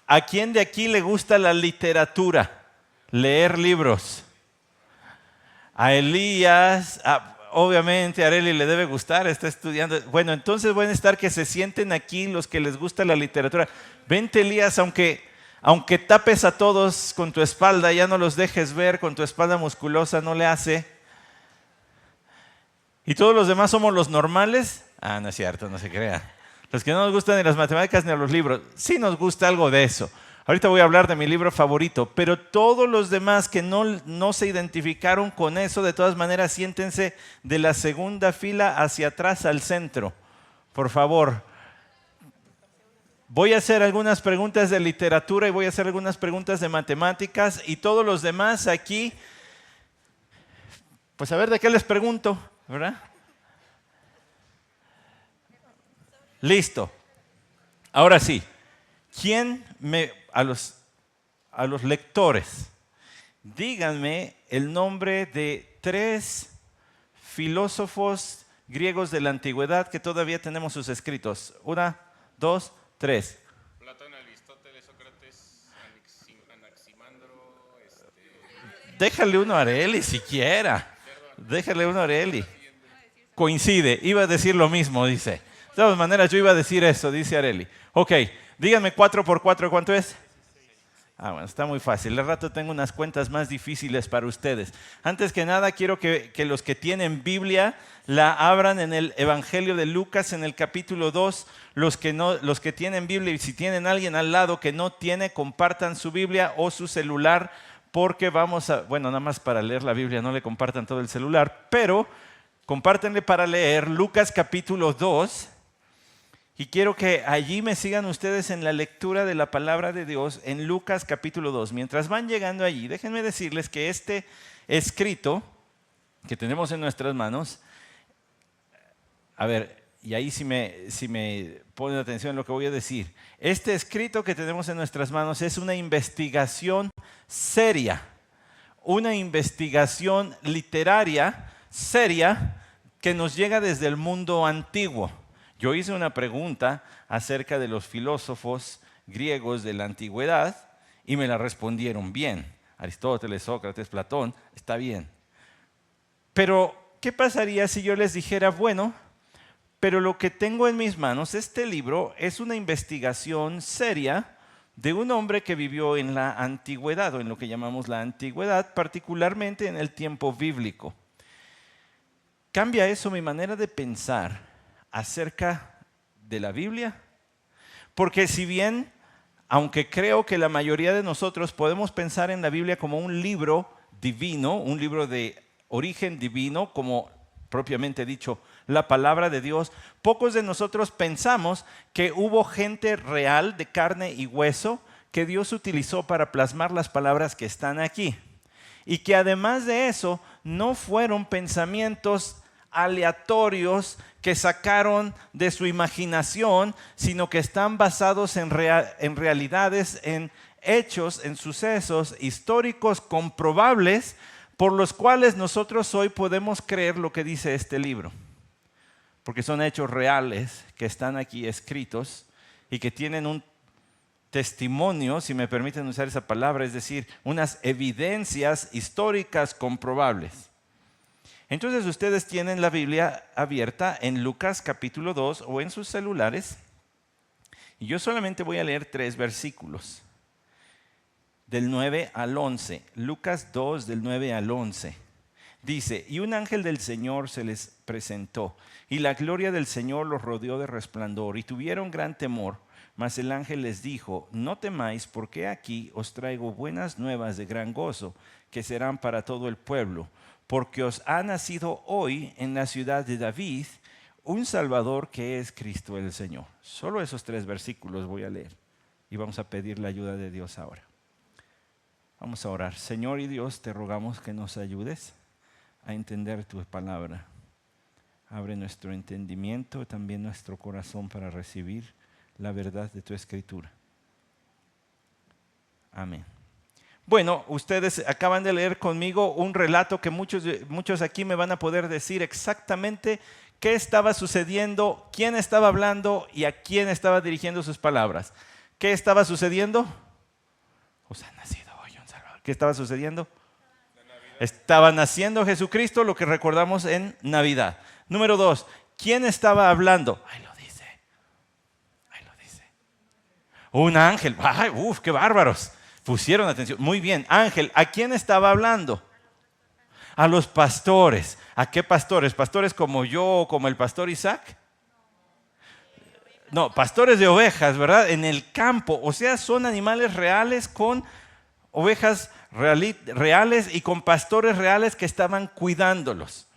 ¿A quién de aquí le gusta la literatura? Leer libros. A Elías, obviamente a Areli le debe gustar, está estudiando. Bueno, entonces van a estar que se sienten aquí los que les gusta la literatura. Vente, Elías, aunque tapes a todos con tu espalda, ya no los dejes ver, con tu espalda musculosa no le hace. ¿Y todos los demás somos los normales? No es cierto, no se crea. Los que no nos gustan ni las matemáticas ni los libros, sí nos gusta algo de eso. Ahorita voy a hablar de mi libro favorito, pero todos los demás que no se identificaron con eso, de todas maneras, siéntense de la segunda fila hacia atrás al centro. Por favor. Voy a hacer algunas preguntas de literatura y voy a hacer algunas preguntas de matemáticas y todos los demás aquí, pues a ver de qué les pregunto, ¿verdad? Listo. Ahora sí, a los lectores, díganme el nombre de 3 filósofos griegos de la antigüedad que todavía tenemos sus escritos. 1, 2, 3. Platón, Aristóteles, Sócrates, Anaximandro. Déjale uno a Areli siquiera. Déjale uno a Areli. Coincide, iba a decir lo mismo, dice. De todas maneras, yo iba a decir eso, dice Areli. Ok, díganme 4 por 4, ¿cuánto es? Bueno, está muy fácil. Al rato tengo unas cuentas más difíciles para ustedes. Antes que nada, quiero que los que tienen Biblia la abran en el Evangelio de Lucas, en el capítulo 2. Los que tienen Biblia y si tienen alguien al lado que no tiene, compartan su Biblia o su celular, porque nada más para leer la Biblia, no le compartan todo el celular, pero compártenle para leer Lucas capítulo 2. Y quiero que allí me sigan ustedes en la lectura de la palabra de Dios en Lucas capítulo 2. Mientras van llegando allí, déjenme decirles que este escrito que tenemos en nuestras manos, y ahí si me ponen atención en lo que voy a decir, este escrito que tenemos en nuestras manos es una investigación seria, una investigación literaria seria que nos llega desde el mundo antiguo. Yo hice una pregunta acerca de los filósofos griegos de la antigüedad y me la respondieron bien. Aristóteles, Sócrates, Platón, está bien. Pero, ¿qué pasaría si yo les dijera, pero lo que tengo en mis manos, este libro, es una investigación seria de un hombre que vivió en la antigüedad, o en lo que llamamos la antigüedad, particularmente en el tiempo bíblico? ¿Cambia eso mi manera de pensar acerca de la Biblia? Porque si bien, aunque creo que la mayoría de nosotros podemos pensar en la Biblia como un libro divino, un libro de origen divino, como propiamente dicho, la palabra de Dios, pocos de nosotros pensamos que hubo gente real de carne y hueso que Dios utilizó para plasmar las palabras que están aquí. Y que además de eso, no fueron pensamientos aleatorios que sacaron de su imaginación, sino que están basados en realidades, en hechos, en sucesos históricos comprobables, por los cuales nosotros hoy podemos creer lo que dice este libro. Porque son hechos reales que están aquí escritos y que tienen un testimonio, si me permiten usar esa palabra, es decir, unas evidencias históricas comprobables. Entonces ustedes tienen la Biblia abierta en Lucas capítulo 2 o en sus celulares y yo solamente voy a leer 3 versículos del 9 al 11. Lucas 2 del 9 al 11. Dice, y un ángel del Señor se les presentó y la gloria del Señor los rodeó de resplandor y tuvieron gran temor. Mas el ángel les dijo, no temáis, porque aquí os traigo buenas nuevas de gran gozo, que serán para todo el pueblo. Porque os ha nacido hoy en la ciudad de David un Salvador que es Cristo el Señor. Solo esos 3 versículos voy a leer y vamos a pedir la ayuda de Dios ahora. Vamos a orar. Señor y Dios, te rogamos que nos ayudes a entender tu palabra. Abre nuestro entendimiento, también nuestro corazón para recibir la verdad de tu escritura. Amén. Bueno, ustedes acaban de leer conmigo un relato que muchos aquí me van a poder decir exactamente qué estaba sucediendo, quién estaba hablando y a quién estaba dirigiendo sus palabras. ¿Qué estaba sucediendo? Os ha nacido hoy un Salvador. ¿Qué estaba sucediendo? Estaba naciendo Jesucristo, lo que recordamos en Navidad. Número 2, ¿quién estaba hablando? Ahí lo dice. Un ángel. ¡Ay, qué bárbaros! Pusieron atención. Muy bien, ángel. ¿A quién estaba hablando? A los pastores. ¿A qué pastores? ¿Pastores como yo o como el pastor Isaac? No, pastores de ovejas, ¿verdad? En el campo. O sea, son animales reales con ovejas reales y con pastores reales que estaban cuidándolos.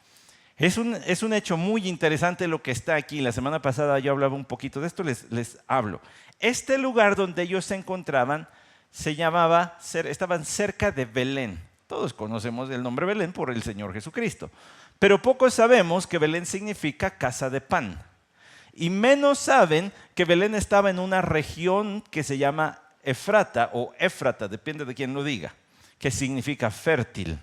Es un hecho muy interesante lo que está aquí. La semana pasada yo hablaba un poquito de esto, les hablo. Este lugar donde ellos se encontraban estaban cerca de Belén. Todos conocemos el nombre Belén por el Señor Jesucristo. Pero pocos sabemos que Belén significa casa de pan. Y menos saben que Belén estaba en una región que se llama Efrata o Éfrata, depende de quién lo diga, que significa fértil.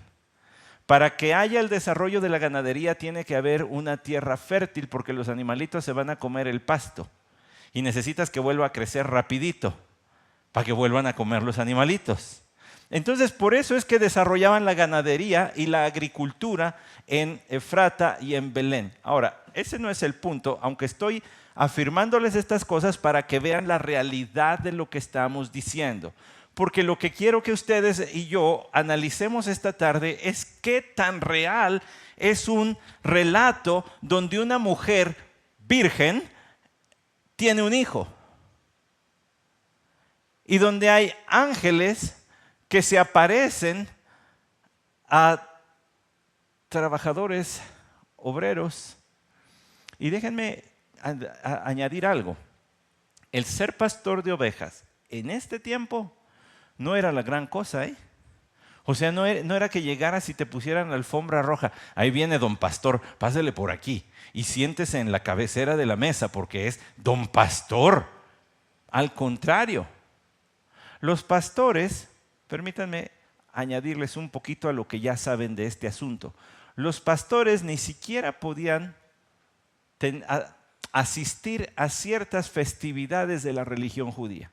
Para que haya el desarrollo de la ganadería tiene que haber una tierra fértil porque los animalitos se van a comer el pasto y necesitas que vuelva a crecer rapidito para que vuelvan a comer los animalitos. Entonces, por eso es que desarrollaban la ganadería y la agricultura en Efrata y en Belén. Ahora, ese no es el punto, aunque estoy afirmándoles estas cosas para que vean la realidad de lo que estamos diciendo. Porque lo que quiero que ustedes y yo analicemos esta tarde es qué tan real es un relato donde una mujer virgen tiene un hijo. Y donde hay ángeles que se aparecen a trabajadores, obreros. Y déjenme añadir algo. El ser pastor de ovejas en este tiempo no era la gran cosa, ¿eh? O sea, no era que llegaras y te pusieran la alfombra roja. Ahí viene don pastor, pásele por aquí y siéntese en la cabecera de la mesa porque es don pastor. Al contrario, los pastores, permítanme añadirles un poquito a lo que ya saben de este asunto. Los pastores ni siquiera podían asistir a ciertas festividades de la religión judía.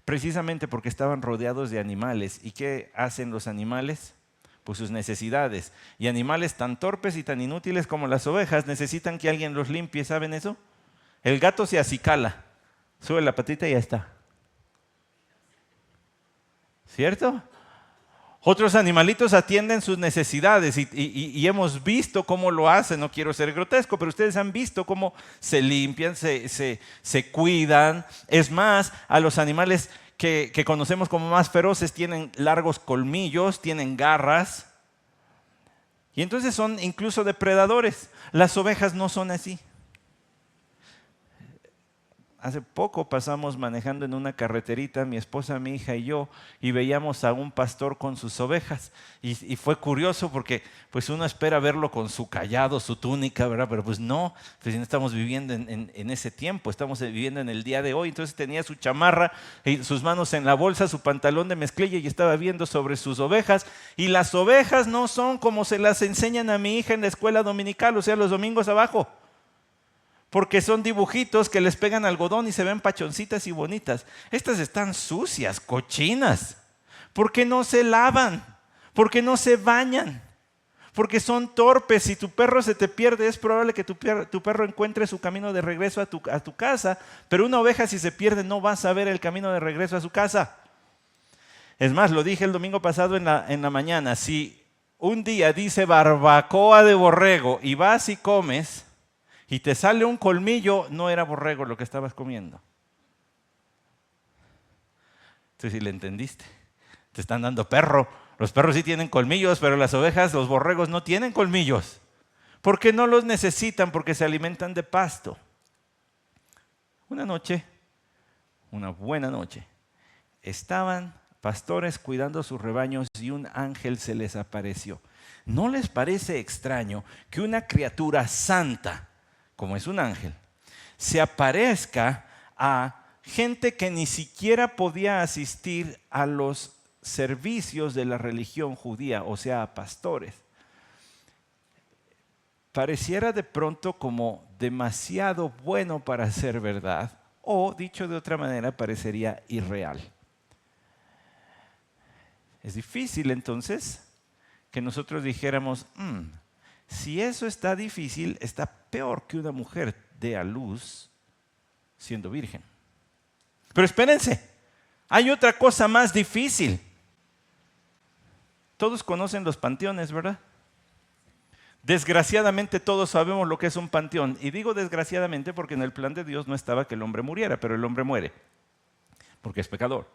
Precisamente porque estaban rodeados de animales. ¿Y qué hacen los animales? Pues sus necesidades. Y animales tan torpes y tan inútiles como las ovejas necesitan que alguien los limpie. ¿Saben eso? El gato se acicala, sube la patita y ya está. ¿Cierto? Otros animalitos atienden sus necesidades y hemos visto cómo lo hacen. No quiero ser grotesco, pero ustedes han visto cómo se limpian, se cuidan. Es más, a los animales que conocemos como más feroces tienen largos colmillos, tienen garras. Y entonces son incluso depredadores. Las ovejas no son así. Hace poco pasamos manejando en una carreterita, mi esposa, mi hija y yo, y veíamos a un pastor con sus ovejas. Y fue curioso porque pues uno espera verlo con su cayado, su túnica, ¿verdad? Pero pues no estamos viviendo en ese tiempo, estamos viviendo en el día de hoy. Entonces tenía su chamarra, y sus manos en la bolsa, su pantalón de mezclilla y estaba viendo sobre sus ovejas. Y las ovejas no son como se las enseñan a mi hija en la escuela dominical, o sea, los domingos abajo. Porque son dibujitos que les pegan algodón y se ven pachoncitas y bonitas. Estas están sucias, cochinas. ¿Por qué no se lavan? ¿Por qué no se bañan? Porque son torpes. Si tu perro se te pierde, es probable que tu perro encuentre su camino de regreso a tu casa. Pero una oveja, si se pierde, no va a saber el camino de regreso a su casa. Es más, lo dije el domingo pasado en la mañana. Si un día dice barbacoa de borrego y vas y comes y te sale un colmillo, no era borrego lo que estabas comiendo. Entonces, si le entendiste, te están dando perro. Los perros sí tienen colmillos, pero las ovejas, los borregos no tienen colmillos. Porque no los necesitan, porque se alimentan de pasto. Una noche, una buena noche, estaban pastores cuidando sus rebaños y un ángel se les apareció. ¿No les parece extraño que una criatura santa, como es un ángel, se aparezca a gente que ni siquiera podía asistir a los servicios de la religión judía, o sea, a pastores? Pareciera de pronto como demasiado bueno para ser verdad, o, dicho de otra manera, parecería irreal. Es difícil entonces que nosotros dijéramos, si eso está difícil, está peor que una mujer dé a luz siendo virgen. Pero espérense, hay otra cosa más difícil. Todos conocen los panteones, ¿verdad? Desgraciadamente todos sabemos lo que es un panteón. Y digo desgraciadamente porque en el plan de Dios no estaba que el hombre muriera, pero el hombre muere, porque es pecador.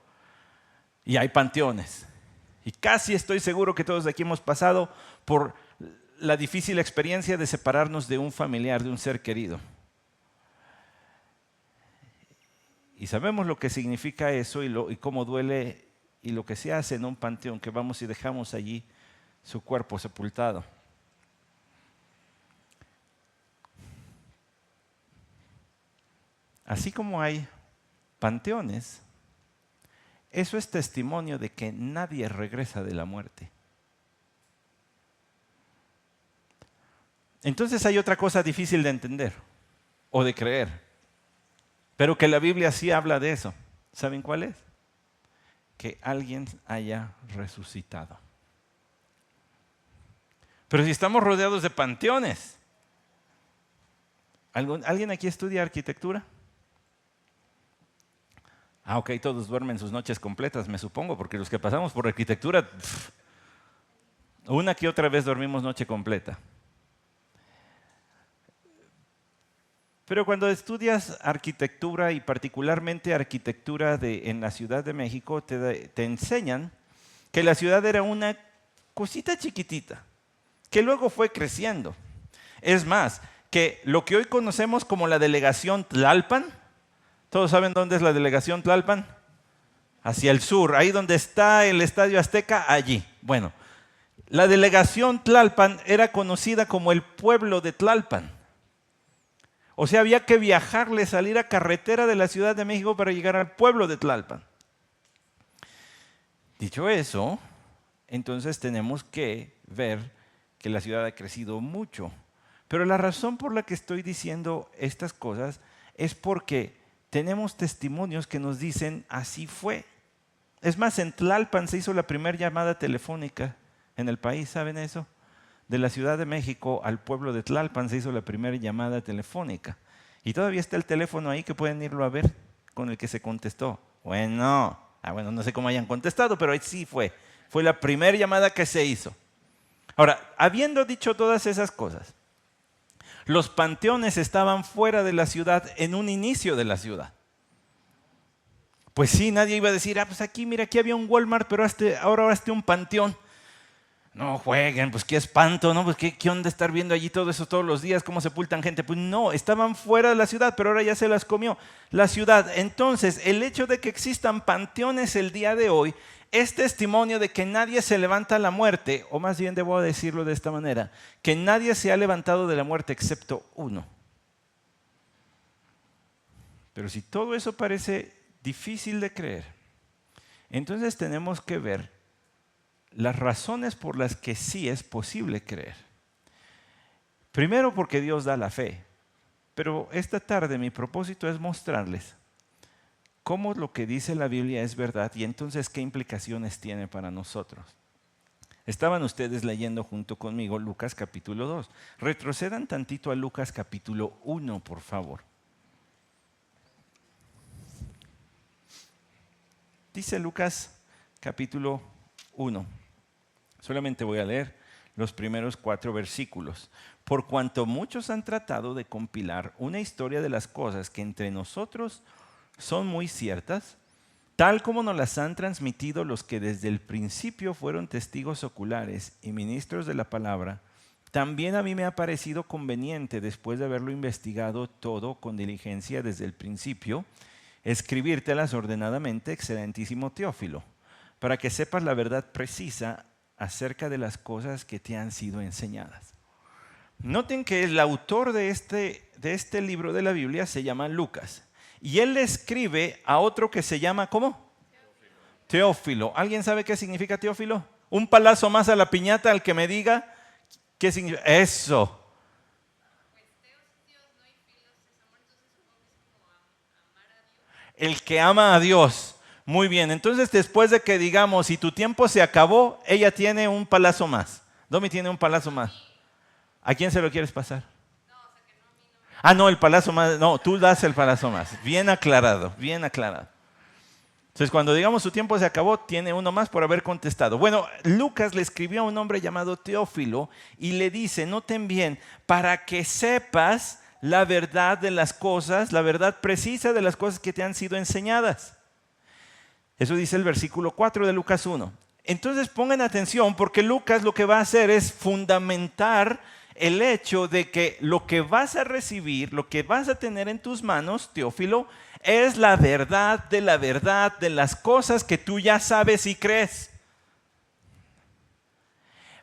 Y hay panteones. Y casi estoy seguro que todos de aquí hemos pasado por la difícil experiencia de separarnos de un familiar, de un ser querido. Y sabemos lo que significa eso y cómo duele y lo que se hace en un panteón, que vamos y dejamos allí su cuerpo sepultado. Así como hay panteones, eso es testimonio de que nadie regresa de la muerte. Entonces hay otra cosa difícil de entender o de creer, pero que la Biblia sí habla de eso. ¿Saben cuál es? Que alguien haya resucitado. Pero si estamos rodeados de panteones, ¿alguien aquí estudia arquitectura? Ok, todos duermen sus noches completas, me supongo, porque los que pasamos por arquitectura, una que otra vez dormimos noche completa. Pero cuando estudias arquitectura y particularmente arquitectura en la Ciudad de México, te enseñan que la ciudad era una cosita chiquitita, que luego fue creciendo. Es más, que lo que hoy conocemos como la delegación Tlalpan, ¿todos saben dónde es la delegación Tlalpan? Hacia el sur, ahí donde está el Estadio Azteca, allí. Bueno, la delegación Tlalpan era conocida como el pueblo de Tlalpan. O sea, había que viajarle, salir a carretera de la Ciudad de México para llegar al pueblo de Tlalpan. Dicho eso, entonces tenemos que ver que la ciudad ha crecido mucho. Pero la razón por la que estoy diciendo estas cosas es porque tenemos testimonios que nos dicen así fue. Es más, en Tlalpan se hizo la primera llamada telefónica en el país, ¿saben eso? De la Ciudad de México al pueblo de Tlalpan se hizo la primera llamada telefónica. Y todavía está el teléfono ahí que pueden irlo a ver con el que se contestó. Bueno, no sé cómo hayan contestado, pero ahí sí fue. Fue la primera llamada que se hizo. Ahora, habiendo dicho todas esas cosas, los panteones estaban fuera de la ciudad en un inicio de la ciudad. Pues sí, nadie iba a decir, pues aquí, mira, aquí había un Walmart, pero ahora un panteón. No jueguen, pues qué espanto, ¿no? Pues qué onda estar viendo allí todo eso todos los días, cómo sepultan gente. Pues no, estaban fuera de la ciudad, pero ahora ya se las comió la ciudad. Entonces, el hecho de que existan panteones el día de hoy es testimonio de que nadie se levanta a la muerte, o más bien debo decirlo de esta manera, que nadie se ha levantado de la muerte excepto uno. Pero si todo eso parece difícil de creer, entonces tenemos que ver las razones por las que sí es posible creer. Primero, porque Dios da la fe. Pero esta tarde mi propósito es mostrarles cómo lo que dice la Biblia es verdad y entonces qué implicaciones tiene para nosotros. Estaban ustedes leyendo junto conmigo Lucas capítulo 2. Retrocedan tantito a Lucas capítulo 1, por favor. Dice Lucas capítulo 1. Solamente voy a leer los primeros 4 versículos. Por cuanto muchos han tratado de compilar una historia de las cosas que entre nosotros son muy ciertas, tal como nos las han transmitido los que desde el principio fueron testigos oculares y ministros de la palabra, también a mí me ha parecido conveniente, después de haberlo investigado todo con diligencia desde el principio, escribírtelas ordenadamente, excelentísimo Teófilo, para que sepas la verdad precisa acerca de las cosas que te han sido enseñadas. Noten que el autor de este libro de la Biblia se llama Lucas. Y él le escribe a otro que se llama, ¿cómo? Teófilo. ¿Alguien sabe qué significa Teófilo? Un palazo más a la piñata al que me diga qué significa. Eso. el que ama a Dios. Muy bien, entonces después de que digamos, si tu tiempo se acabó, ella tiene un palazo más. Domi tiene un palazo más. ¿A quién se lo quieres pasar? Ah, no, el palazo más. No, tú das el palazo más. Bien aclarado, bien aclarado. Entonces, cuando digamos su tiempo se acabó, tiene uno más por haber contestado. Bueno, Lucas le escribió a un hombre llamado Teófilo y le dice, noten bien, para que sepas la verdad de las cosas, la verdad precisa de las cosas que te han sido enseñadas. Eso dice el versículo 4 de Lucas 1. Entonces pongan atención porque Lucas lo que va a hacer es fundamentar el hecho de que lo que vas a recibir, lo que vas a tener en tus manos, Teófilo, es la verdad de las cosas que tú ya sabes y crees.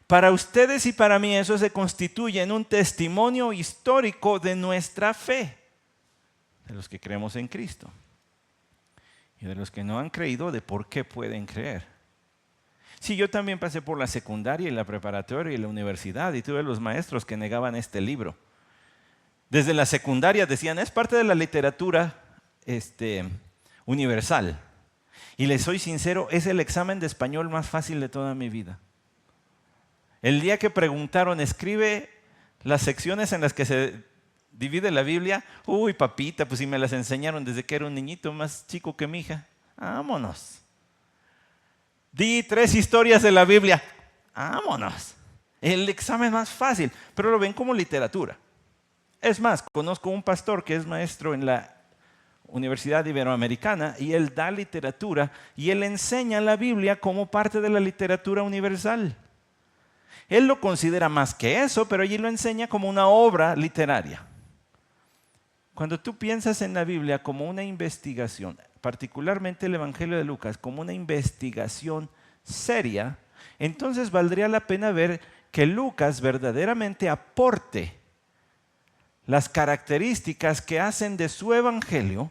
Para ustedes y para mí eso se constituye en un testimonio histórico de nuestra fe, de los que creemos en Cristo y de los que no han creído, de por qué pueden creer. Sí, yo también pasé por la secundaria y la preparatoria y la universidad y tuve los maestros que negaban este libro. Desde la secundaria decían, es parte de la literatura universal. Y les soy sincero, es el examen de español más fácil de toda mi vida. El día que preguntaron, escribe las secciones en las que se divide la Biblia, uy papita, pues si me las enseñaron desde que era un niñito más chico que mi hija, vámonos. Di 3 historias de la Biblia, vámonos. El examen más fácil, pero lo ven como literatura. Es más, conozco un pastor que es maestro en la Universidad Iberoamericana y él da literatura y él enseña la Biblia como parte de la literatura universal. Él lo considera más que eso, pero allí lo enseña como una obra literaria. Cuando tú piensas en la Biblia como una investigación, particularmente el Evangelio de Lucas, como una investigación seria, entonces valdría la pena ver que Lucas verdaderamente aporte las características que hacen de su Evangelio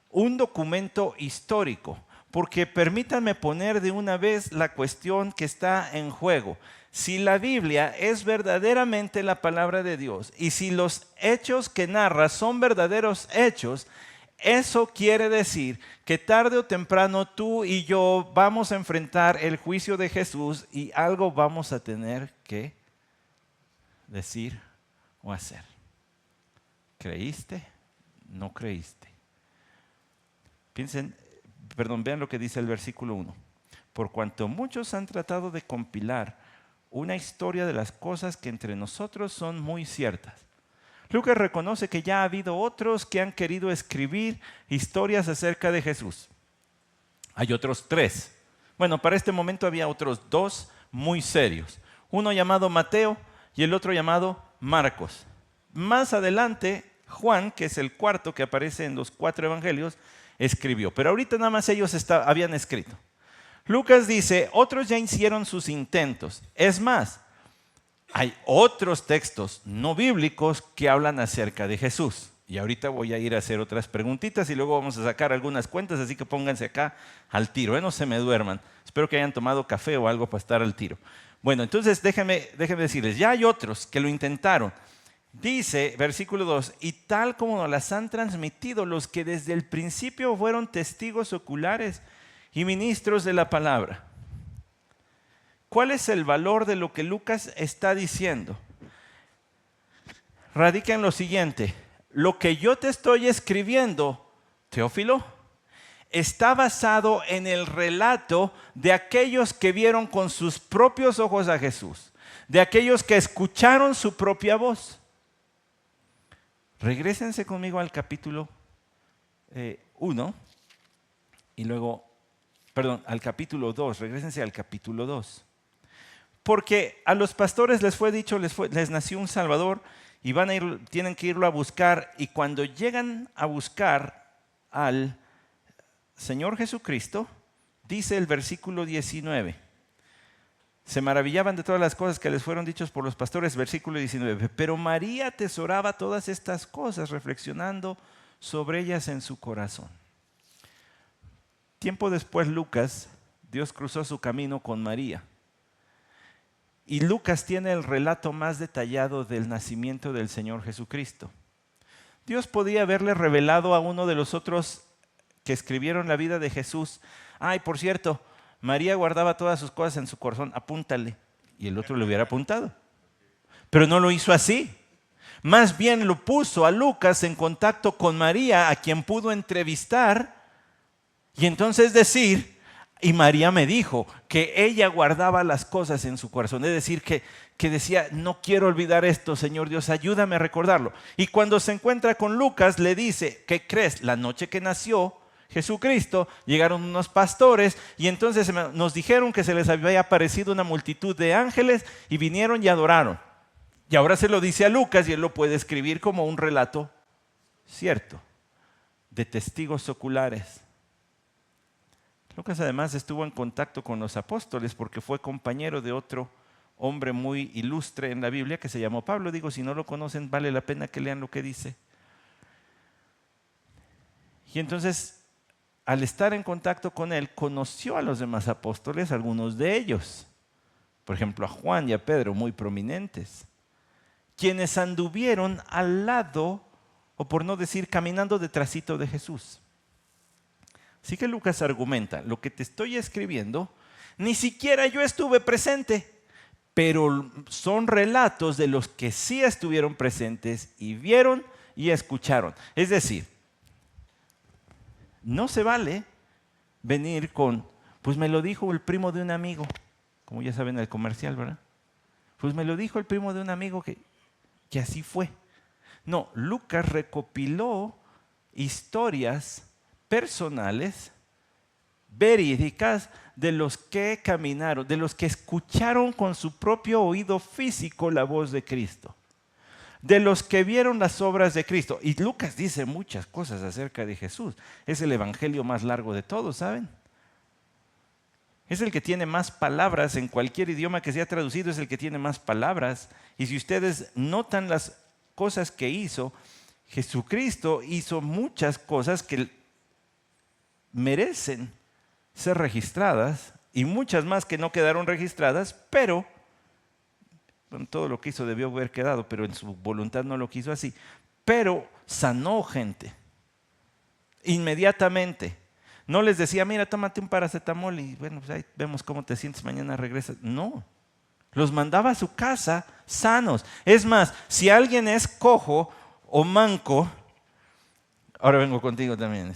un documento histórico. Porque permítanme poner de una vez la cuestión que está en juego. Si la Biblia es verdaderamente la palabra de Dios y si los hechos que narra son verdaderos hechos, eso quiere decir que tarde o temprano tú y yo vamos a enfrentar el juicio de Jesús y algo vamos a tener que decir o hacer. ¿Creíste? ¿No creíste? Vean lo que dice el versículo 1. Por cuanto muchos han tratado de compilar una historia de las cosas que entre nosotros son muy ciertas. Lucas reconoce que ya ha habido otros que han querido escribir historias acerca de Jesús. Hay otros 3. Bueno, para este momento había otros 2 muy serios. Uno llamado Mateo y el otro llamado Marcos. Más adelante, Juan, que es el cuarto que aparece en los 4 evangelios, escribió. Pero ahorita nada más ellos habían escrito. Lucas dice, otros ya hicieron sus intentos. Es más, hay otros textos no bíblicos que hablan acerca de Jesús. Y ahorita voy a ir a hacer otras preguntitas y luego vamos a sacar algunas cuentas, así que pónganse acá al tiro, no se me duerman. Espero que hayan tomado café o algo para estar al tiro. Bueno, entonces déjenme decirles, ya hay otros que lo intentaron. Dice, versículo 2, y tal como nos las han transmitido los que desde el principio fueron testigos oculares y ministros de la palabra. ¿Cuál es el valor de lo que Lucas está diciendo? Radica en lo siguiente, lo que yo te estoy escribiendo, Teófilo, está basado en el relato de aquellos que vieron con sus propios ojos a Jesús, de aquellos que escucharon su propia voz. Regrésense conmigo al capítulo 1 y luego, al capítulo 2, regrésense al capítulo 2. Porque a los pastores les fue dicho, les nació un Salvador y tienen que irlo a buscar, y cuando llegan a buscar al Señor Jesucristo, dice el versículo 19, se maravillaban de todas las cosas que les fueron dichos por los pastores, versículo 19, pero María atesoraba todas estas cosas, reflexionando sobre ellas en su corazón. Tiempo después Lucas, Dios cruzó su camino con María. Y Lucas tiene el relato más detallado del nacimiento del Señor Jesucristo. Dios podía haberle revelado a uno de los otros que escribieron la vida de Jesús. Ay, por cierto, María guardaba todas sus cosas en su corazón, apúntale. Y el otro le hubiera apuntado. Pero no lo hizo así. Más bien lo puso a Lucas en contacto con María, a quien pudo entrevistar, y entonces decir, y María me dijo que ella guardaba las cosas en su corazón. Es decir, que decía, no quiero olvidar esto, Señor Dios, ayúdame a recordarlo. Y cuando se encuentra con Lucas, le dice, ¿qué crees? La noche que nació Jesucristo, llegaron unos pastores y entonces nos dijeron que se les había aparecido una multitud de ángeles y vinieron y adoraron. Y ahora se lo dice a Lucas y él lo puede escribir como un relato cierto, de testigos oculares. Lucas además estuvo en contacto con los apóstoles porque fue compañero de otro hombre muy ilustre en la Biblia que se llamó Pablo. Digo, si no lo conocen, vale la pena que lean lo que dice. Y entonces, al estar en contacto con él, conoció a los demás apóstoles, algunos de ellos. Por ejemplo, a Juan y a Pedro, muy prominentes, quienes anduvieron al lado, o por no decir, caminando detrásito de Jesús. Así que Lucas argumenta, lo que te estoy escribiendo, ni siquiera yo estuve presente, pero son relatos de los que sí estuvieron presentes y vieron y escucharon. Es decir, no se vale venir con, pues me lo dijo el primo de un amigo, como ya saben el comercial, ¿verdad? Pues me lo dijo el primo de un amigo que así fue. No, Lucas recopiló historias personales, verídicas, de los que caminaron, de los que escucharon con su propio oído físico la voz de Cristo, de los que vieron las obras de Cristo. Y Lucas dice muchas cosas acerca de Jesús. Es el evangelio más largo de todos, ¿saben? Es el que tiene más palabras en cualquier idioma que sea traducido, es el que tiene más palabras. Y si ustedes notan las cosas que hizo, Jesucristo hizo muchas cosas que merecen ser registradas y muchas más que no quedaron registradas, pero bueno, todo lo que hizo debió haber quedado, pero en su voluntad no lo quiso así. Pero sanó gente inmediatamente. No les decía, mira, tómate un paracetamol y bueno, pues ahí vemos cómo te sientes, mañana regresas. No, los mandaba a su casa sanos. Es más, si alguien es cojo o manco, ahora vengo contigo también,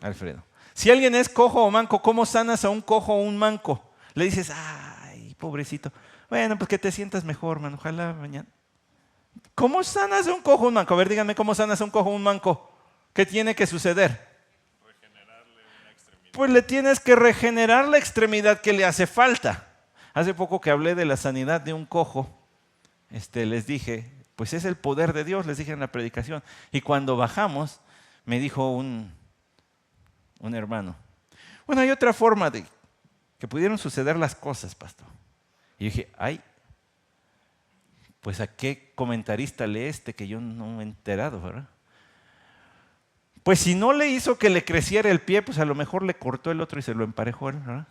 Alfredo. Si alguien es cojo o manco, ¿cómo sanas a un cojo o un manco? Le dices, ay, pobrecito. Bueno, pues que te sientas mejor, man, ojalá mañana. ¿Cómo sanas a un cojo o un manco? A ver, díganme, ¿cómo sanas a un cojo o un manco? ¿Qué tiene que suceder? Regenerarle una extremidad. Pues le tienes que regenerar la extremidad que le hace falta. Hace poco que hablé de la sanidad de un cojo, les dije, pues es el poder de Dios, les dije en la predicación. Y cuando bajamos, me dijo un hermano, bueno, hay otra forma de que pudieron suceder las cosas, pastor. Y yo dije, ay, pues a qué comentarista lee que yo no me he enterado, ¿verdad? Pues si no le hizo que le creciera el pie, pues a lo mejor le cortó el otro y se lo emparejó, ¿verdad?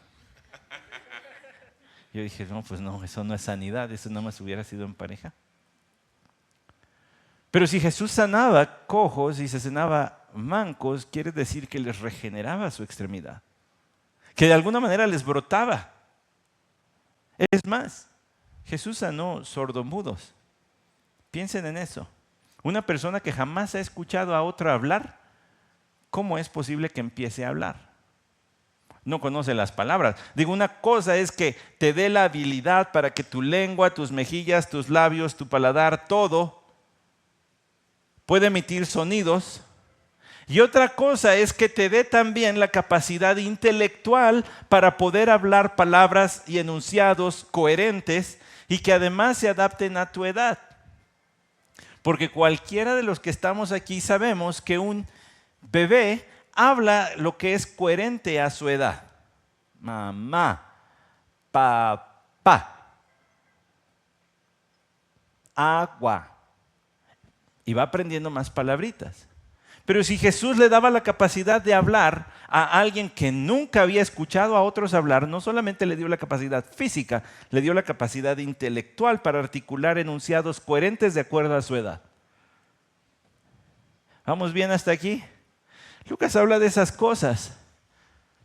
Yo dije, no, pues no, eso no es sanidad, eso nada más hubiera sido en pareja. Pero si Jesús sanaba cojos y se sanaba mancos, quiere decir que les regeneraba su extremidad, que de alguna manera les brotaba. Es más, Jesús sanó sordomudos. Piensen en eso. Una persona que jamás ha escuchado a otro hablar, ¿cómo es posible que empiece a hablar? No conoce las palabras. Digo, una cosa es que te dé la habilidad para que tu lengua, tus mejillas, tus labios, tu paladar, todo puede emitir sonidos. Y otra cosa es que te dé también la capacidad intelectual para poder hablar palabras y enunciados coherentes y que además se adapten a tu edad. Porque cualquiera de los que estamos aquí sabemos que un bebé habla lo que es coherente a su edad. Mamá, papá, agua. Y va aprendiendo más palabritas. Pero si Jesús le daba la capacidad de hablar a alguien que nunca había escuchado a otros hablar, no solamente le dio la capacidad física, le dio la capacidad intelectual para articular enunciados coherentes de acuerdo a su edad. ¿Vamos bien hasta aquí? Lucas habla de esas cosas,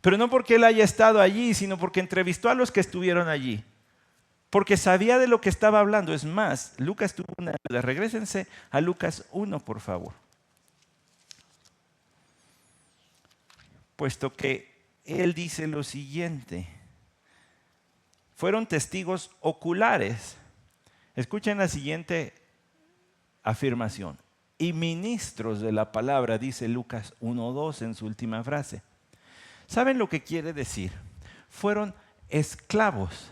pero no porque él haya estado allí, sino porque entrevistó a los que estuvieron allí. Porque sabía de lo que estaba hablando. Es más, Lucas tuvo una ayuda. Regrésense a Lucas 1, por favor. Puesto que él dice lo siguiente. Fueron testigos oculares. Escuchen la siguiente afirmación. Y ministros de la palabra, dice Lucas 1:2 en su última frase. ¿Saben lo que quiere decir? Fueron esclavos,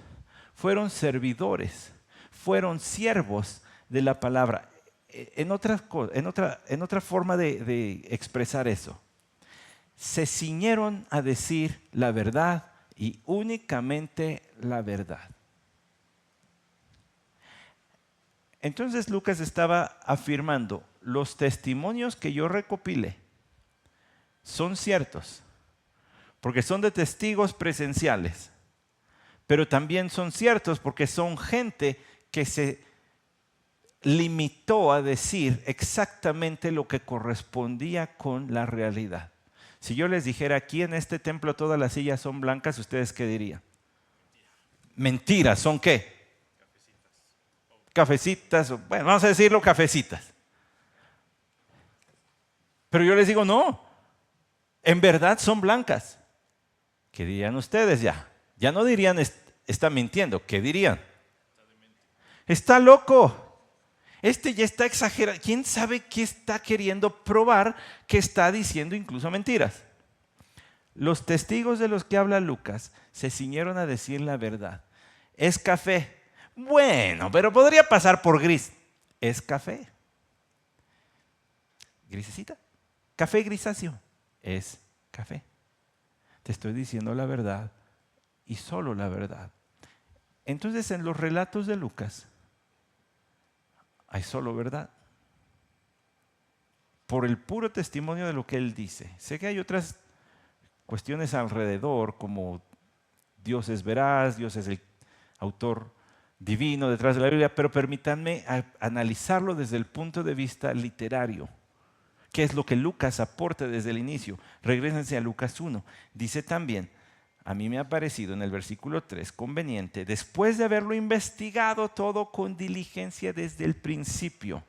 fueron servidores, fueron siervos de la palabra. En otra forma de expresar eso, se ciñeron a decir la verdad y únicamente la verdad. Entonces Lucas estaba afirmando, los testimonios que yo recopilé son ciertos, porque son de testigos presenciales, pero también son ciertos porque son gente que se limitó a decir exactamente lo que correspondía con la realidad. Si yo les dijera, aquí en este templo todas las sillas son blancas, ¿ustedes qué dirían? Mentiras, ¿son qué? Cafecitas, bueno, vamos a decirlo cafecitas. Pero yo les digo, no, en verdad son blancas. ¿Qué dirían ustedes ya? Ya no dirían, está mintiendo, ¿qué dirían? Está loco. Este ya está exagerado. ¿Quién sabe qué está queriendo probar que está diciendo incluso mentiras? Los testigos de los que habla Lucas se ciñeron a decir la verdad. Es café. Bueno, pero podría pasar por gris. Es café. Grisecita. Café grisáceo. Es café. Te estoy diciendo la verdad y solo la verdad. Entonces, en los relatos de Lucas hay solo verdad. Por el puro testimonio de lo que él dice. Sé que hay otras cuestiones alrededor, como Dios es veraz, Dios es el autor divino detrás de la Biblia, pero permítanme analizarlo desde el punto de vista literario. ¿Qué es lo que Lucas aporta desde el inicio? Regrésense a Lucas 1. Dice también, a mí me ha parecido en el versículo 3 conveniente, después de haberlo investigado todo con diligencia desde el principio,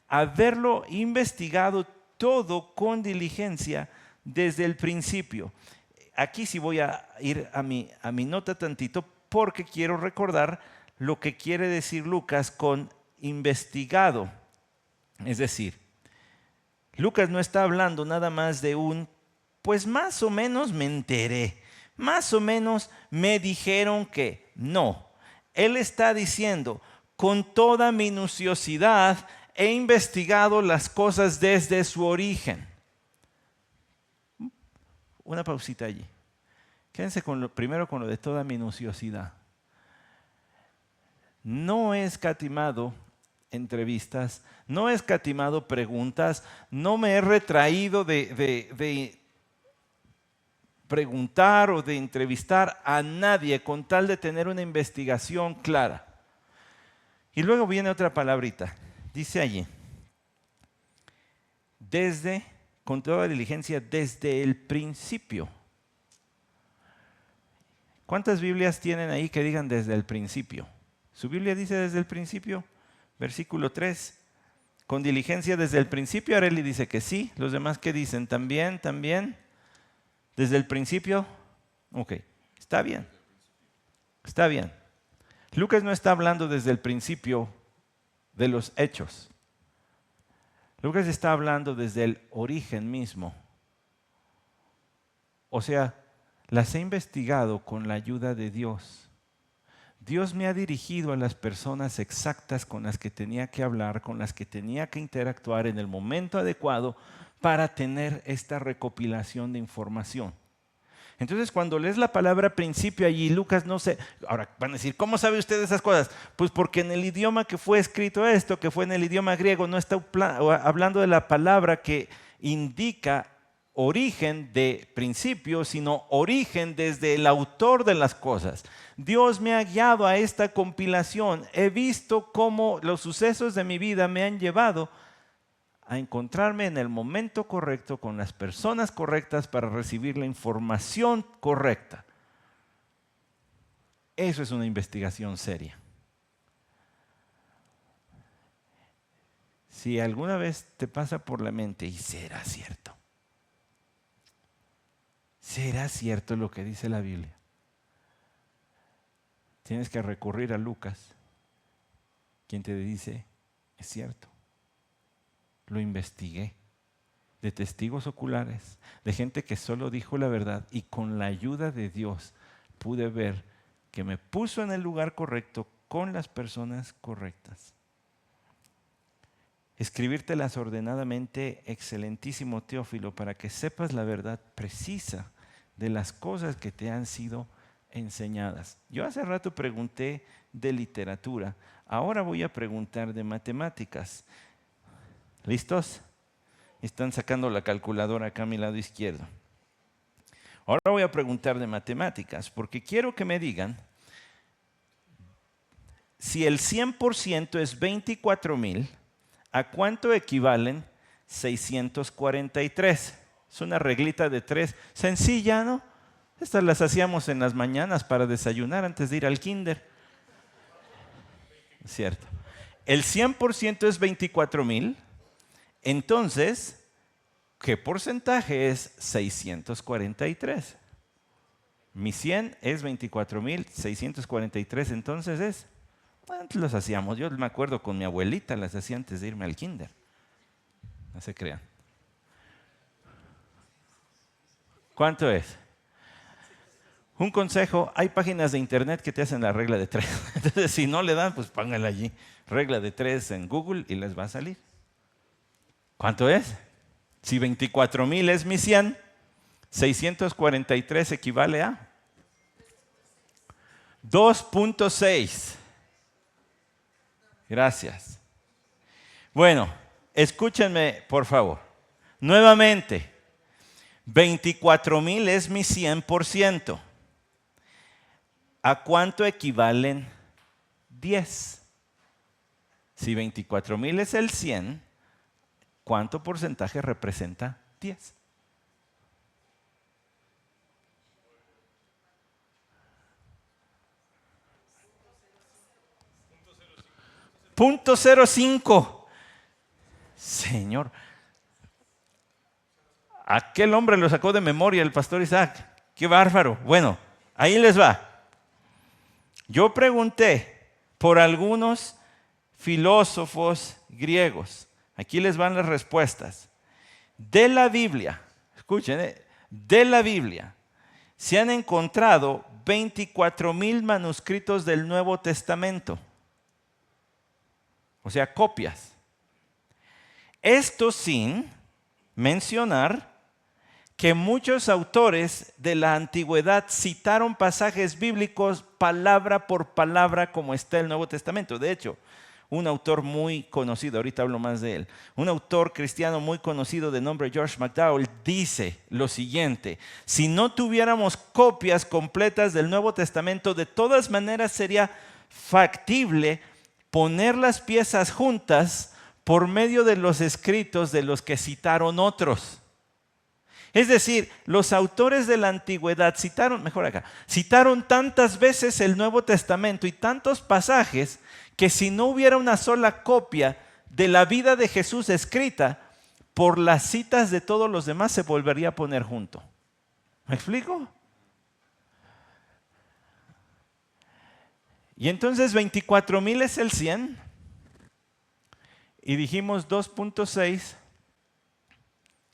haberlo investigado todo con diligencia desde el principio. Aquí sí voy a ir a mi nota tantito porque quiero recordar lo que quiere decir Lucas con investigado. Es decir, Lucas no está hablando nada más de pues más o menos me enteré, más o menos me dijeron que no. Él está diciendo, con toda minuciosidad he investigado las cosas desde su origen. Una pausita allí. Quédense primero con lo de toda minuciosidad. No he escatimado entrevistas, no he escatimado preguntas, no me he retraído de preguntar o de entrevistar a nadie con tal de tener una investigación clara. Y luego viene otra palabrita, dice allí, con toda diligencia, desde el principio. ¿Cuántas Biblias tienen ahí que digan desde el principio? ¿Su Biblia dice desde el principio? Versículo 3. Con diligencia desde el principio. Areli dice que sí. ¿Los demás qué dicen? ¿También? ¿Desde el principio? Ok. Está bien. Está bien. Lucas no está hablando desde el principio de los hechos. Lucas está hablando desde el origen mismo. O sea, las he investigado con la ayuda de Dios. Dios me ha dirigido a las personas exactas con las que tenía que hablar, con las que tenía que interactuar en el momento adecuado para tener esta recopilación de información. Entonces, cuando lees la palabra principio allí, Lucas no sé, ahora van a decir, ¿cómo sabe usted esas cosas? Pues porque en el idioma que fue escrito esto, que fue en el idioma griego, no está hablando de la palabra que indica origen de principio, sino origen desde el autor de las cosas. Dios me ha guiado a esta compilación. He visto cómo los sucesos de mi vida me han llevado a encontrarme en el momento correcto con las personas correctas para recibir la información correcta. Eso es una investigación seria. Si alguna vez te pasa por la mente, ¿y será cierto? ¿Será cierto lo que dice la Biblia? Tienes que recurrir a Lucas, quien te dice, es cierto. Lo investigué, de testigos oculares, de gente que solo dijo la verdad, y con la ayuda de Dios pude ver que me puso en el lugar correcto con las personas correctas. Escribírtelas ordenadamente, excelentísimo Teófilo, para que sepas la verdad precisa de las cosas que te han sido enseñadas. Yo hace rato pregunté de literatura, ahora voy a preguntar de matemáticas. ¿Listos? Están sacando la calculadora acá a mi lado izquierdo. Ahora voy a preguntar de matemáticas, porque quiero que me digan si el 100% es 24,000, ¿a cuánto equivalen 643? Es una reglita de 3, sencilla, ¿no? Estas las hacíamos en las mañanas para desayunar antes de ir al kinder. Cierto. El 100% es 24,000. Entonces, ¿qué porcentaje es 643? Mi 100 es 24,643, entonces es. Antes los hacíamos, yo me acuerdo con mi abuelita, las hacía antes de irme al kinder. No se crean. ¿Cuánto es? Un consejo, hay páginas de internet que te hacen la regla de 3. Entonces, si no le dan, pues póngala allí. Regla de 3 en Google y les va a salir. ¿Cuánto es? Si 24,000 es mi 100, 643 equivale a 2.6. Gracias. Bueno, escúchenme por favor. Nuevamente, 24,000 es mi 100%. ¿A cuánto equivalen 10? Si 24,000 es el 100, ¿cuánto porcentaje representa 10? .05. Señor, aquel hombre lo sacó de memoria el pastor Isaac. Qué bárbaro. Bueno, ahí les va. Yo pregunté por algunos filósofos griegos. Aquí les van las respuestas. De la Biblia, escuchen, de la Biblia se han encontrado 24,000 manuscritos del Nuevo Testamento. O sea, copias. Esto sin mencionar que muchos autores de la antigüedad citaron pasajes bíblicos palabra por palabra como está el Nuevo Testamento. De hecho, un autor muy conocido, ahorita hablo más de él, un autor cristiano muy conocido de nombre George McDowell dice lo siguiente: si no tuviéramos copias completas del Nuevo Testamento, de todas maneras sería factible poner las piezas juntas por medio de los escritos de los que citaron otros. Es decir, los autores de la antigüedad citaron tantas veces el Nuevo Testamento y tantos pasajes que si no hubiera una sola copia de la vida de Jesús escrita, por las citas de todos los demás se volvería a poner junto. ¿Me explico? Y entonces 24,000 es el 100 y dijimos 2.6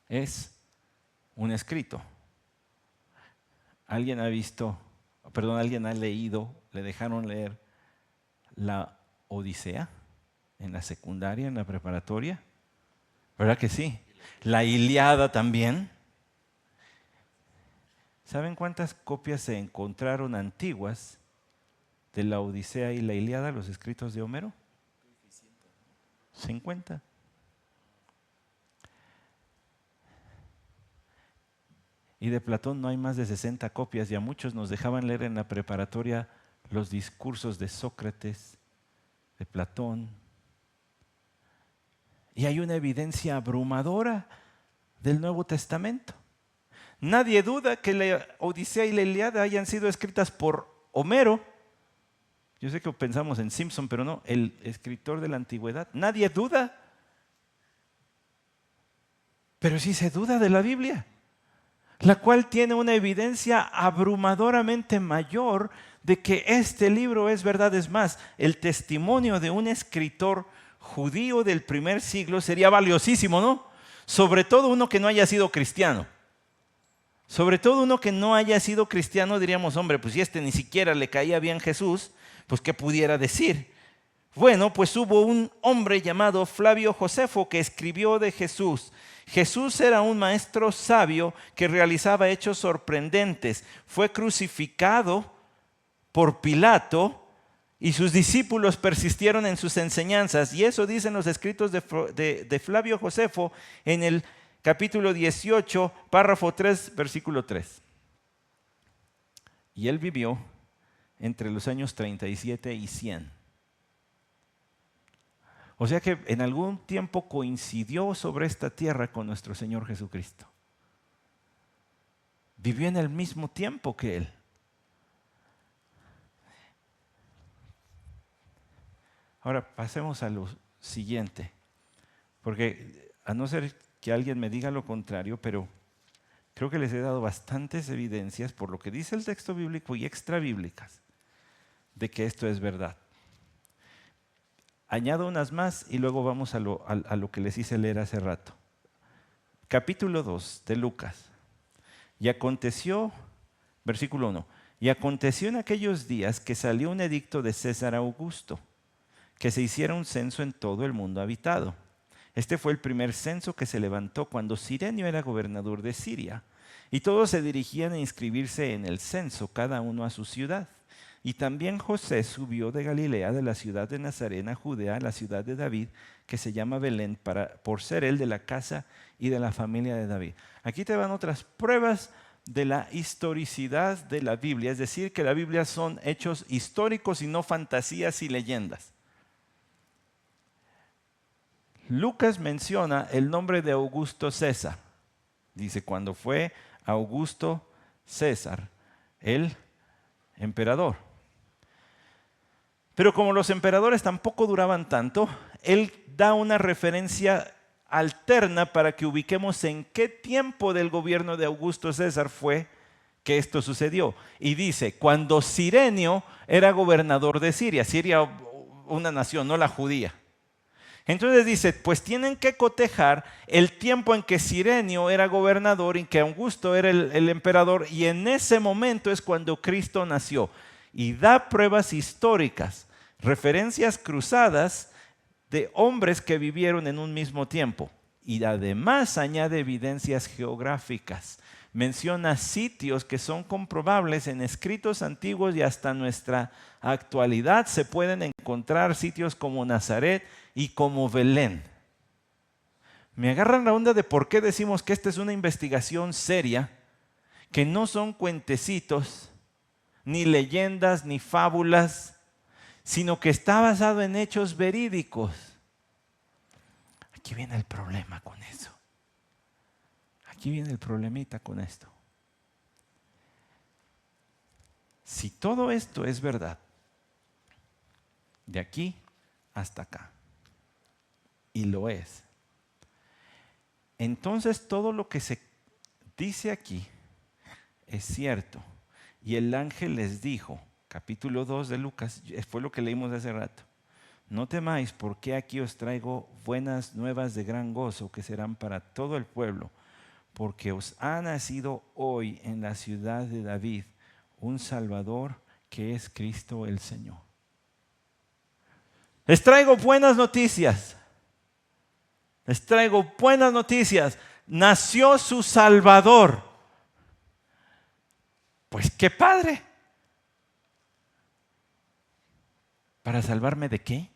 es un escrito. ¿Alguien ha leído, le dejaron leer la Odisea en la secundaria, en la preparatoria? ¿Verdad que sí? La Ilíada también. ¿Saben cuántas copias se encontraron antiguas de la Odisea y la Ilíada, los escritos de Homero? 50. Y de Platón no hay más de 60 copias, y a muchos nos dejaban leer en la preparatoria los discursos de Sócrates, de Platón. Y hay una evidencia abrumadora del Nuevo Testamento. Nadie duda que la Odisea y la Ilíada hayan sido escritas por Homero. Yo sé que pensamos en Simpson, pero no, el escritor de la antigüedad. Nadie duda. Pero sí se duda de la Biblia, la cual tiene una evidencia abrumadoramente mayor de que este libro es verdad. Es más, el testimonio de un escritor judío del primer siglo sería valiosísimo, ¿no? Sobre todo uno que no haya sido cristiano. Sobre todo uno que no haya sido cristiano, diríamos, hombre, pues si este ni siquiera le caía bien Jesús, pues ¿qué pudiera decir? Bueno, pues hubo un hombre llamado Flavio Josefo que escribió de Jesús. Jesús era un maestro sabio que realizaba hechos sorprendentes. Fue crucificado por Pilato y sus discípulos persistieron en sus enseñanzas. Y eso dicen los escritos de Flavio Josefo en el capítulo 18, párrafo 3, versículo 3. Y él vivió entre los años 37 y 100. O sea que en algún tiempo coincidió sobre esta tierra con nuestro Señor Jesucristo. Vivió en el mismo tiempo que Él. Ahora pasemos a lo siguiente, porque a no ser que alguien me diga lo contrario, pero creo que les he dado bastantes evidencias por lo que dice el texto bíblico y extrabíblicas de que esto es verdad. Añado unas más y luego vamos a lo que les hice leer hace rato. Capítulo 2 de Lucas. Y aconteció, versículo 1, y aconteció en aquellos días que salió un edicto de César Augusto, que se hiciera un censo en todo el mundo habitado. Este fue el primer censo que se levantó cuando Cirenio era gobernador de Siria, y todos se dirigían a inscribirse en el censo, cada uno a su ciudad. Y también José subió de Galilea, de la ciudad de Nazaret a Judea, a la ciudad de David, que se llama Belén, por ser él de la casa y de la familia de David. Aquí te van otras pruebas de la historicidad de la Biblia, es decir, que la Biblia son hechos históricos y no fantasías y leyendas. Lucas menciona el nombre de Augusto César. Dice, cuando fue Augusto César, el emperador. Pero como los emperadores tampoco duraban tanto, él da una referencia alterna para que ubiquemos en qué tiempo del gobierno de Augusto César fue que esto sucedió. Y dice, cuando Cirenio era gobernador de Siria, Siria una nación, no la judía. Entonces dice, pues tienen que cotejar el tiempo en que Cirenio era gobernador y que Augusto era el emperador, y en ese momento es cuando Cristo nació. Y da pruebas históricas, referencias cruzadas de hombres que vivieron en un mismo tiempo. Y además añade evidencias geográficas. Menciona sitios que son comprobables en escritos antiguos y hasta nuestra actualidad se pueden encontrar sitios como Nazaret y como Belén. Me agarran la onda de por qué decimos que esta es una investigación seria, que no son cuentecitos, ni leyendas, ni fábulas, sino que está basado en hechos verídicos. Aquí viene el problema con eso. Aquí viene el problemita con esto. Si todo esto es verdad, de aquí hasta acá, y lo es, entonces todo lo que se dice aquí es cierto. Y el ángel les dijo, capítulo 2 de Lucas, fue lo que leímos hace rato, no temáis, porque aquí os traigo buenas nuevas de gran gozo que serán para todo el pueblo, porque os ha nacido hoy en la ciudad de David un Salvador que es Cristo el Señor. Les traigo buenas noticias. Les traigo buenas noticias. Nació su Salvador. Pues qué padre. ¿Para salvarme de qué?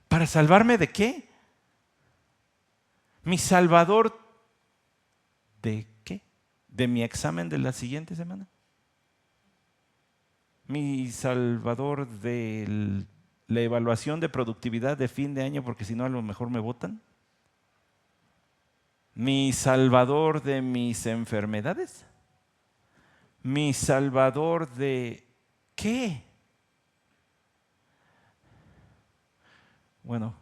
¿Para salvarme de qué? ¿Mi Salvador de qué? ¿De mi examen de la siguiente semana? ¿Mi Salvador de la evaluación de productividad de fin de año porque si no a lo mejor me votan. Mi salvador de mis enfermedades. Mi salvador de ¿qué? Bueno,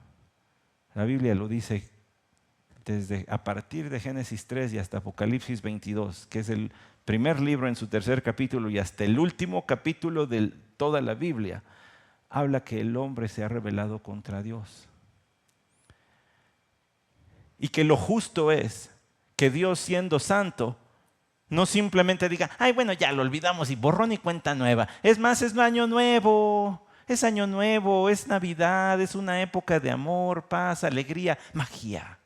la Biblia lo dice desde a partir de Génesis 3 y hasta Apocalipsis 22, que es el primer libro en su tercer capítulo y hasta el último capítulo de toda la Biblia, habla que el hombre se ha rebelado contra Dios. Y que lo justo es que Dios, siendo santo, no simplemente diga, ay, bueno, ya lo olvidamos y borrón y cuenta nueva. Es más, es año nuevo, es Navidad, es una época de amor, paz, alegría, magia.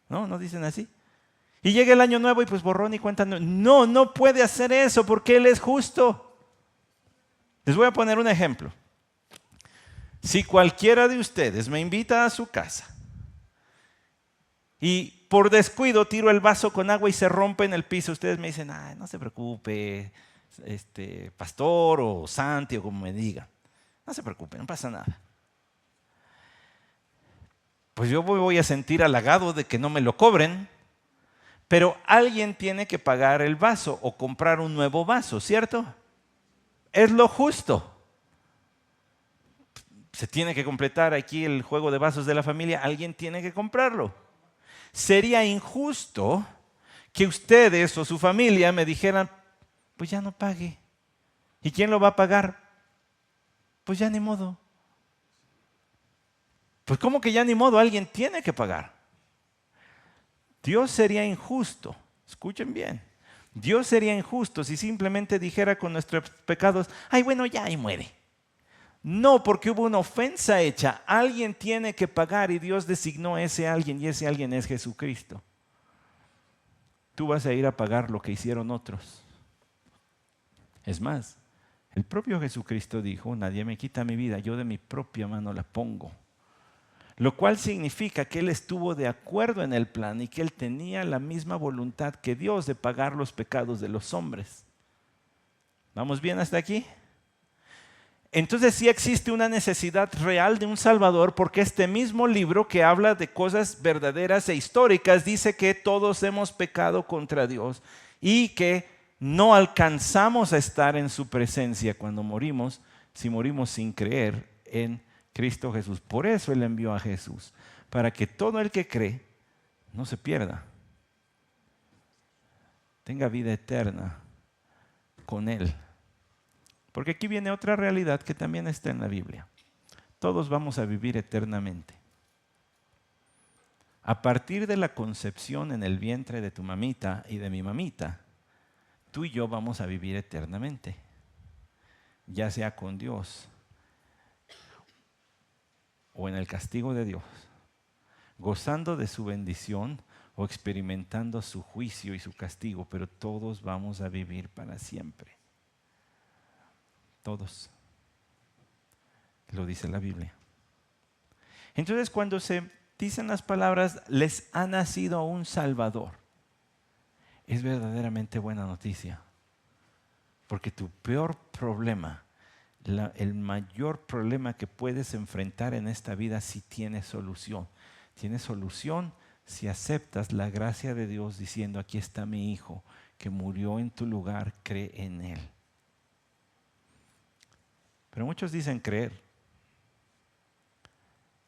¿No? ¿No dicen así? Y llega el año nuevo y pues borrón y cuenta nueva. No, no puede hacer eso porque Él es justo. Les voy a poner un ejemplo. Si cualquiera de ustedes me invita a su casa y por descuido tiro el vaso con agua y se rompe en el piso, ustedes me dicen, ay, no se preocupe, pastor o Santi o como me digan. No se preocupe, no pasa nada. Pues yo me voy a sentir halagado de que no me lo cobren, pero alguien tiene que pagar el vaso o comprar un nuevo vaso, ¿cierto? Es lo justo. Se tiene que completar aquí el juego de vasos de la familia, alguien tiene que comprarlo. Sería injusto que ustedes o su familia me dijeran, pues ya no pague. ¿Y quién lo va a pagar? Pues ya ni modo. Pues ¿cómo que ya ni modo? Alguien tiene que pagar. Dios sería injusto, escuchen bien, Dios sería injusto si simplemente dijera con nuestros pecados, ay bueno ya y muere. No, porque hubo una ofensa hecha, alguien tiene que pagar y Dios designó a ese alguien y ese alguien es Jesucristo. Tú vas a ir a pagar lo que hicieron otros. Es más, el propio Jesucristo dijo, nadie me quita mi vida, yo de mi propia mano la pongo. Lo cual significa que Él estuvo de acuerdo en el plan y que Él tenía la misma voluntad que Dios de pagar los pecados de los hombres. ¿Vamos bien hasta aquí? Entonces sí existe una necesidad real de un Salvador porque este mismo libro que habla de cosas verdaderas e históricas dice que todos hemos pecado contra Dios y que no alcanzamos a estar en su presencia cuando morimos si morimos sin creer en Cristo Jesús. Por eso Él envió a Jesús, para que todo el que cree no se pierda, tenga vida eterna con Él. Porque aquí viene otra realidad que también está en la Biblia. Todos vamos a vivir eternamente. A partir de la concepción en el vientre de tu mamita y de mi mamita, tú y yo vamos a vivir eternamente, ya sea con Dios o en el castigo de Dios, gozando de su bendición o experimentando su juicio y su castigo, pero todos vamos a vivir para siempre. Todos. Lo dice la Biblia. Entonces, cuando se dicen las palabras, les ha nacido un Salvador, es verdaderamente buena noticia. Porque tu peor problema, el mayor problema que puedes enfrentar en esta vida sí tiene solución. Tiene solución si aceptas la gracia de Dios diciendo, aquí está mi hijo que murió en tu lugar, cree en él. Pero muchos dicen creer.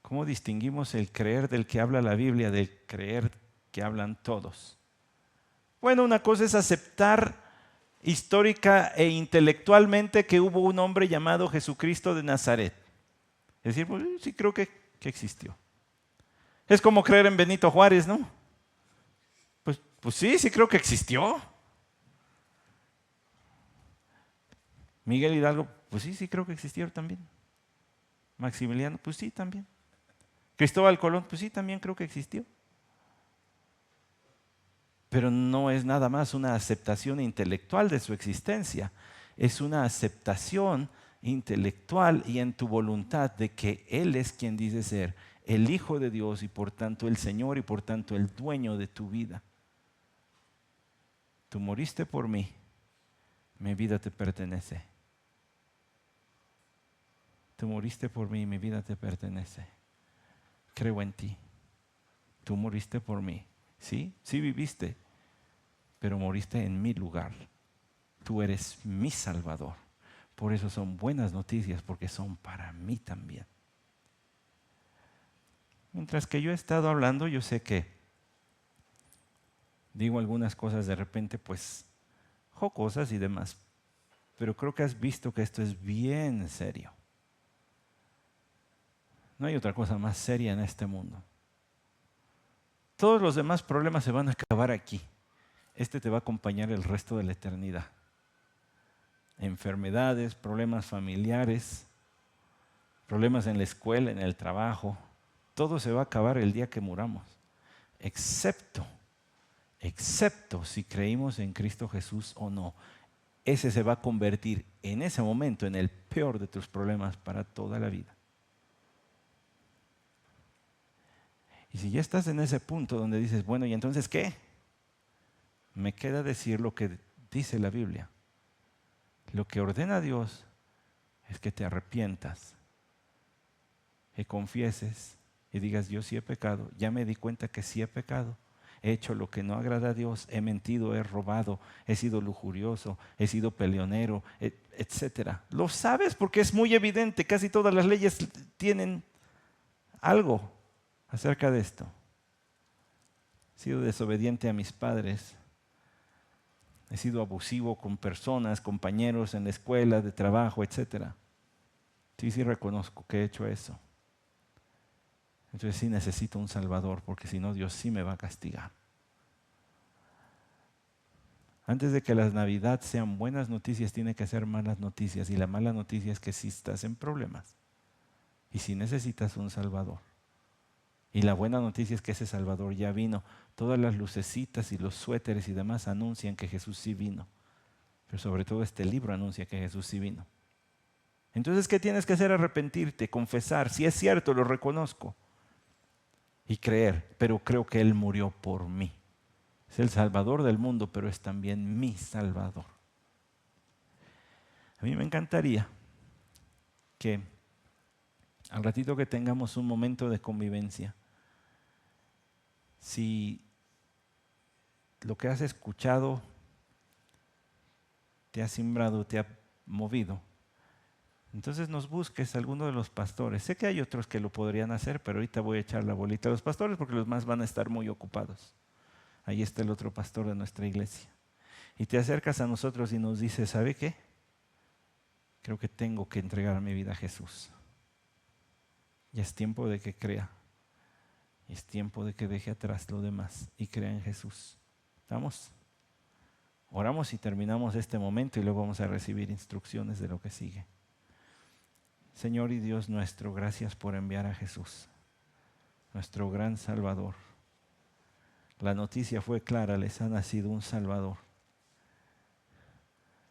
¿Cómo distinguimos el creer del que habla la Biblia del creer que hablan todos? Bueno, una cosa es aceptar histórica e intelectualmente que hubo un hombre llamado Jesucristo de Nazaret. Es decir, pues, sí creo que existió. Es como creer en Benito Juárez, ¿no? Pues sí creo que existió. Miguel Hidalgo, pues sí creo que existieron también. Maximiliano, pues sí también. Cristóbal Colón, pues sí también creo que existió. Pero no es nada más una aceptación intelectual de su existencia, es una aceptación intelectual y en tu voluntad de que Él es quien dice ser el Hijo de Dios y por tanto el Señor y por tanto el dueño de tu vida. Tú moriste por mí, mi vida te pertenece. Tú moriste por mí y mi vida te pertenece. Creo en ti. Tú moriste por mí. Sí, sí viviste, pero moriste en mi lugar. Tú eres mi Salvador. Por eso son buenas noticias, porque son para mí también. Mientras que yo he estado hablando, yo sé que digo algunas cosas de repente, pues, jocosas y demás. Pero creo que has visto que esto es bien serio. No hay otra cosa más seria en este mundo. Todos los demás problemas se van a acabar aquí. Este te va a acompañar el resto de la eternidad. Enfermedades, problemas familiares, problemas en la escuela, en el trabajo. Todo se va a acabar el día que muramos. Excepto si creímos en Cristo Jesús o no. Ese se va a convertir en ese momento en el peor de tus problemas para toda la vida. Y si ya estás en ese punto donde dices, bueno, ¿y entonces qué? Me queda decir lo que dice la Biblia. Lo que ordena Dios es que te arrepientas, que confieses y digas, yo sí he pecado, ya me di cuenta que sí he pecado. He hecho lo que no agrada a Dios, he mentido, he robado, he sido lujurioso, he sido peleonero, etc. Lo sabes porque es muy evidente, casi todas las leyes tienen algo acerca de esto. He sido desobediente a mis padres, he sido abusivo con personas, compañeros en la escuela, de trabajo, etc. Sí reconozco que he hecho eso. Entonces sí necesito un Salvador, porque si no Dios sí me va a castigar. Antes de que las Navidad sean buenas noticias, tiene que ser malas noticias. Y la mala noticia es que sí estás en problemas. Y sí necesitas un Salvador. Y la buena noticia es que ese Salvador ya vino. Todas las lucecitas y los suéteres y demás anuncian que Jesús sí vino. Pero sobre todo este libro anuncia que Jesús sí vino. Entonces, ¿qué tienes que hacer? Arrepentirte, confesar. Si es cierto, lo reconozco. Y creer, pero creo que Él murió por mí. Es el Salvador del mundo, pero es también mi Salvador. A mí me encantaría que al ratito que tengamos un momento de convivencia, si lo que has escuchado te ha simbrado, te ha movido, entonces nos busques a alguno de los pastores. Sé que hay otros que lo podrían hacer, pero ahorita voy a echar la bolita a los pastores porque los más van a estar muy ocupados. Ahí está el otro pastor de nuestra iglesia. Y te acercas a nosotros y nos dices, ¿sabe qué? Creo que tengo que entregar mi vida a Jesús. Ya es tiempo de que crea. Es tiempo de que deje atrás lo demás y crea en Jesús. ¿Estamos? Oramos y terminamos este momento y luego vamos a recibir instrucciones de lo que sigue. Señor y Dios nuestro, gracias por enviar a Jesús, nuestro gran Salvador. La noticia fue clara, les ha nacido un Salvador.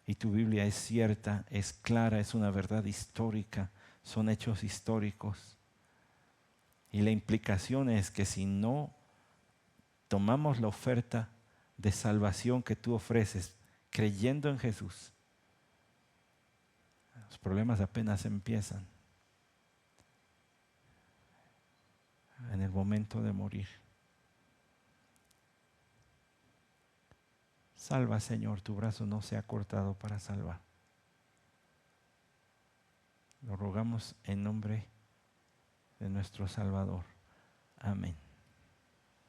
Y tu Biblia es cierta, es clara, es una verdad histórica, son hechos históricos. Y la implicación es que si no tomamos la oferta de salvación que tú ofreces, creyendo en Jesús, los problemas apenas empiezan en el momento de morir. Salva, Señor, tu brazo no se ha cortado para salvar. Lo rogamos en nombre de nuestro Salvador. Amén.